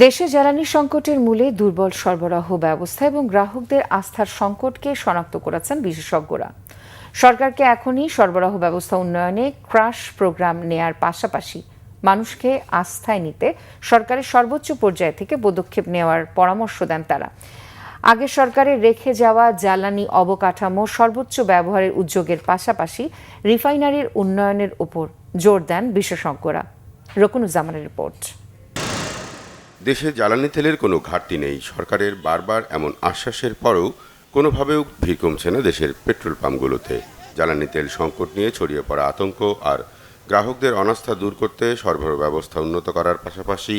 দেশে জ্বালানি সংকটের মূলে দুর্বল সরবরাহ ব্যবস্থা এবং গ্রাহকদের আস্থার সংকটকে শনাক্ত করেছেন বিশেষজ্ঞরা। সরকারকে এখনই সরবরাহ ব্যবস্থা উন্নয়নে ক্রাশ প্রোগ্রাম নেয়ার পাশাপাশি মানুষকে আস্থায় নিতে সরকারের সর্বোচ্চ পর্যায় থেকে পদক্ষেপ নেওয়ার পরামর্শ দেন তারা। আগে সরকারের রেখে যাওয়া জ্বালানি অবকাঠামো সর্বোচ্চ ব্যবহারের উদ্যোগের পাশাপাশি রিফাইনারির উন্নয়নের উপর জোর দেন বিশেষজ্ঞরা। রকুনুজ্জামানের রিপোর্ট। দেশে জ্বালানি তেলের কোনো ঘাটতি নেই। সরকারের বারবার এমন আশ্বাসের পরেও কোনোভাবেও ভিড় কমছে না দেশের পেট্রোল পাম্পগুলোতে। জ্বালানি তেল সংকট নিয়ে ছড়িয়ে পড়া আতঙ্ক আর গ্রাহকদের অনাস্থা দূর করতে সরবরাহ ব্যবস্থা উন্নত করার পাশাপাশি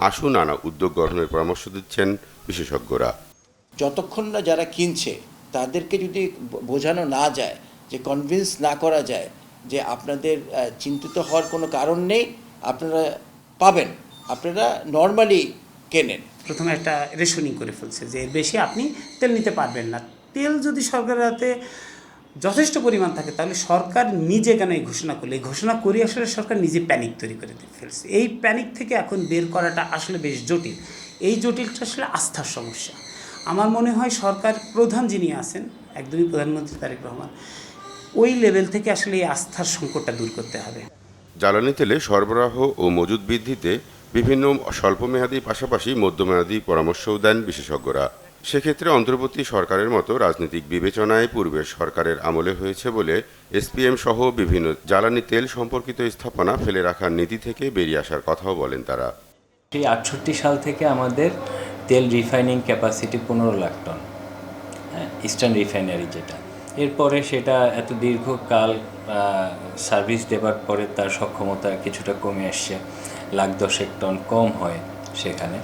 আশু নানা উদ্যোগ গ্রহণের পরামর্শ দিচ্ছেন বিশেষজ্ঞরা। যতক্ষণ না যারা কিনছে তাদেরকে যদি বোঝানো না যায়, যে কনভিন্স না করা যায় যে আপনাদের চিন্তিত হওয়ার কোনো কারণ নেই, আপনারা পাবেন, আপনারা নর্মালি কেনেন। প্রথমে একটা রেশনিং করে ফেলছে যে এর বেশি আপনি তেল নিতে পারবেন না। তেল যদি সরকারের হাতে যথেষ্ট পরিমাণ থাকে তাহলে সরকার নিজে কেন এই ঘোষণা করলে, এই ঘোষণা করে আসলে সরকার নিজে প্যানিক তৈরি করে ফেলছে। এই প্যানিক থেকে এখন বের করাটা আসলে বেশ জটিল। এই জটিলটা আসলে আস্থার সমস্যা। আমার মনে হয় সরকার প্রধান যিনি আছেন, একদমই প্রধানমন্ত্রী তারেক রহমান, ওই লেভেল থেকে আসলে এই আস্থার সংকটটা দূর করতে হবে। জ্বালানি তেলে সরবরাহ ও মজুদ বৃদ্ধিতে বিভিন্ন স্বল্পমেয়াদী পাশাপাশি মধ্যমেয়াদী পরামর্শও দেন বিশেষজ্ঞরা। সেক্ষেত্রে অন্তর্বর্তী সরকারের মতো রাজনৈতিক বিবেচনায় পূর্বের সরকারের আমলে হয়েছে বলে এসপিএম সহ বিভিন্ন জ্বালানি তেল সম্পর্কিত স্থাপনা ফেলে রাখার নীতি থেকে বেরিয়ে আসার কথাও বলেন তারা। 68 সাল থেকে আমাদের তেল refining capacity 15 lakh ton, eastern refinery যেটা। এরপরে সেটা এত দীর্ঘকাল সার্ভিস দেবার পরে তার সক্ষমতা কিছুটা কমে আসছে, 1,10,000 টন কম হয় সেখানে।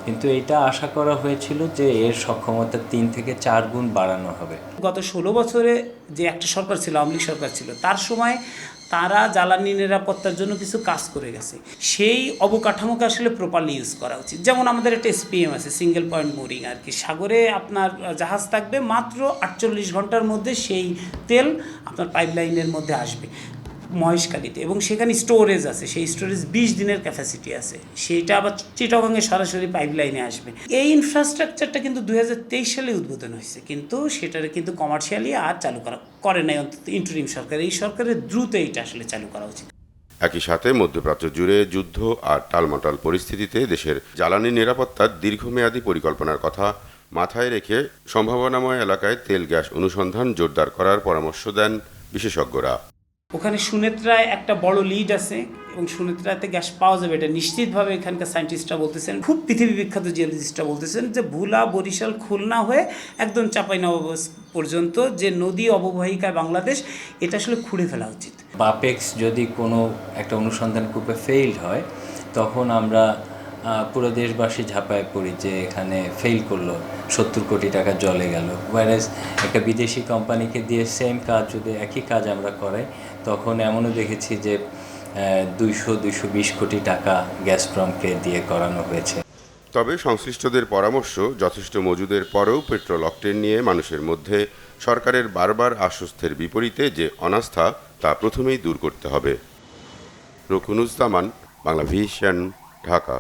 কিন্তু এটা আশা করা হয়েছিল যে এর সক্ষমতা 3 থেকে 4 গুণ বাড়ানো হবে। গত 16 বছরে যে একটা সরকার ছিল, আওয়ামী লীগ সরকার ছিল, তার সময় তারা জ্বালানি নিরাপত্তার জন্য কিছু কাজ করে গেছে। সেই অবকাঠামোকে আসলে প্রপারলি ইউজ করা উচিত। যেমন আমাদের একটা এসপিএম আছে, সিঙ্গেল পয়েন্ট মোরিং আর কি। সাগরে আপনার জাহাজ থাকবে, মাত্র 48 ঘন্টার মধ্যে সেই তেল আপনার পাইপলাইনের মধ্যে আসবে মহেশখালীতে, এবং সেখানে স্টোরেজ আছে, সেই স্টোরেজ 20 দিনের ক্যাপাসিটি আছে। সেইটা আবার চিটাগংয়ে সরাসরি পাইপলাইনে আসবে। এই ইনফ্রাস্ট্রাকচারটা কিন্তু 2023 সালে উদ্বোধন হয়েছে, কিন্তু সেটার কিন্তু কমার্শিয়ালি আর চালু করে নাই অন্তত ইন্টারিম সরকার। এই সরকারের দ্রুত এইটা আসলে চালু করা উচিত। একই সাথে মধ্যপ্রাচ্য জুড়ে যুদ্ধ আর টালমাটাল পরিস্থিতিতে দেশের জ্বালানি নিরাপত্তার দীর্ঘমেয়াদী পরিকল্পনার কথা মাথায় রেখে সম্ভাবনাময় এলাকায় তেল গ্যাস অনুসন্ধান জোরদার করার পরামর্শ দেন বিশেষজ্ঞরা। ওখানে সুনেত্রায় একটা বড় লিড আছে এবং সুনেত্রাতে গ্যাস পাওয়া যাবে, এটা নিশ্চিতভাবে এখানকার সায়েন্টিস্টরা বলতেছেন, খুব পৃথিবী বিখ্যাত জিওলজিস্টরা বলতেছেন যে ভোলা, বরিশাল, খুলনা হয়ে একদম চাঁপাইনবাবগঞ্জ পর্যন্ত যে নদী অববাহিকায় বাংলাদেশ, এটা আসলে খুঁড়ে ফেলা উচিত। বাপেক্স যদি কোনো একটা অনুসন্ধান কূপে ফেইল হয় তখন আমরা পুরো দেশবাসী ঝাঁপায় পড়ি যে এখানে ফেল করলো, 70 কোটি টাকা জলে গেল। ওয়ারেজ একটা বিদেশি কোম্পানিকে দিয়ে সেম কাজ যদি একই কাজ আমরা করাই, তখন এমনও দেখেছি যে 200-220 কোটি টাকা গ্যাসপ্রমকে দিয়ে করানো হয়েছে। তবে সংশ্লিষ্টদের পরামর্শ, যথেষ্ট মজুদের পরেও পেট্রোল অকটেন নিয়ে মানুষের মধ্যে সরকারের বারবার আশ্বস্তের বিপরীতে যে অনাস্থা, তা প্রথমেই দূর করতে হবে। রকুনুজ্জামান, বাংলা ভিশন, ঢাকা।